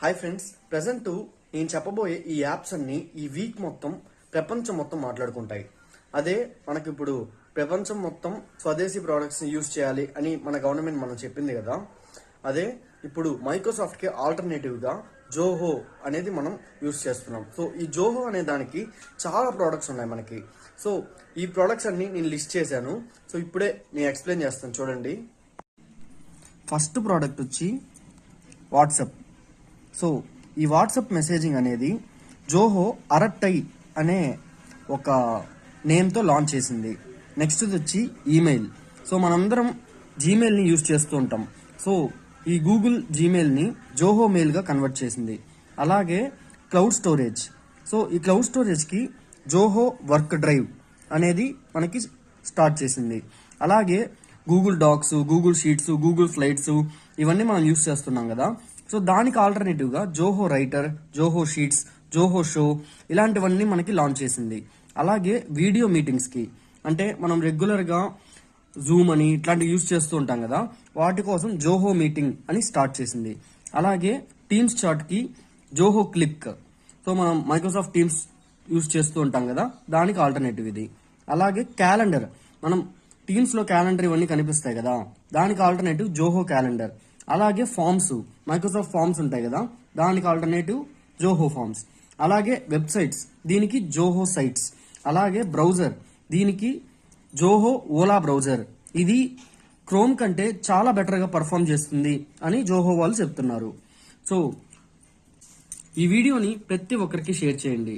Hi friends, present నేను చెప్పబోయే ఈ యాప్స్ అన్ని ఈ వీక్ మొత్తం ప్రపంచం మొత్తం మాట్లాడుకుంటాయి. అదే మనకిప్పుడు ప్రపంచం మొత్తం స్వదేశీ ప్రోడక్ట్స్ యూజ్ చేయాలి అని మన గవర్నమెంట్ మనం చెప్పింది కదా. అదే ఇప్పుడు మైక్రోసాఫ్ట్ కి ఆల్టర్నేటివ్ గా జోహో అనేది మనం యూజ్ చేస్తున్నాం. సో ఈ జోహో అనే దానికి చాలా ప్రోడక్ట్స్ ఉన్నాయి మనకి. సో ఈ ప్రోడక్ట్స్ అన్ని నేను లిస్ట్ చేశాను. సో ఇప్పుడే నేను ఎక్స్ప్లెయిన్ చేస్తాను చూడండి. ఫస్ట్ ప్రోడక్ట్ వచ్చి వాట్సాప్. సో ఈ వాట్సాప్ మెసేజింగ్ అనేది జోహో అరట్టై అనే ఒక నేమ్తో లాంచ్ చేసింది. నెక్స్ట్ వచ్చి ఈమెయిల్. సో మనందరం జీమెయిల్ని యూజ్ చేస్తూ ఉంటాం. సో ఈ గూగుల్ జీమెయిల్ని జోహో మెయిల్గా కన్వర్ట్ చేసింది. అలాగే క్లౌడ్ స్టోరేజ్. సో ఈ క్లౌడ్ స్టోరేజ్కి జోహో వర్క్ డ్రైవ్ అనేది మనకి స్టార్ట్ చేసింది. అలాగే Google docs, Google sheets, Google slides ఇవన్నీ మనం యూజ్ చేస్తున్నాం కదా. సో దానికి ఆల్టర్నేటివ్గా Zoho writer, Zoho sheets, Zoho show ఇలాంటివన్నీ మనకి లాంచ్ చేసింది. అలాగే వీడియో మీటింగ్స్కి, అంటే మనం రెగ్యులర్గా జూమ్ అని ఇట్లాంటివి యూజ్ చేస్తూ ఉంటాం కదా, వాటి కోసం జోహో మీటింగ్ అని స్టార్ట్ చేసింది. అలాగే టీమ్స్ చాట్కి జోహో క్లిక్. సో మనం మైక్రోసాఫ్ట్ టీమ్స్ యూజ్ చేస్తూ ఉంటాం కదా, దానికి ఆల్టర్నేటివ్ ఇది. అలాగే క్యాలెండర్, మనం టీమ్స్లో క్యాలెండర్ ఇవన్నీ కనిపిస్తాయి కదా, దానికి ఆల్టర్నేటివ్ జోహో క్యాలెండర్. అలాగే ఫామ్స్, మైక్రోసాఫ్ట్ ఫామ్స్ ఉంటాయి కదా, దానికి ఆల్టర్నేటివ్ జోహో ఫామ్స్. అలాగే వెబ్సైట్స్, దీనికి జోహో సైట్స్. అలాగే బ్రౌజర్, దీనికి జోహో ఓలా బ్రౌజర్. ఇది క్రోమ్ కంటే చాలా బెటర్గా పర్ఫామ్ చేస్తుంది అని జోహో వాళ్ళు చెప్తున్నారు. సో ఈ వీడియోని ప్రతి ఒక్కరికి షేర్ చేయండి.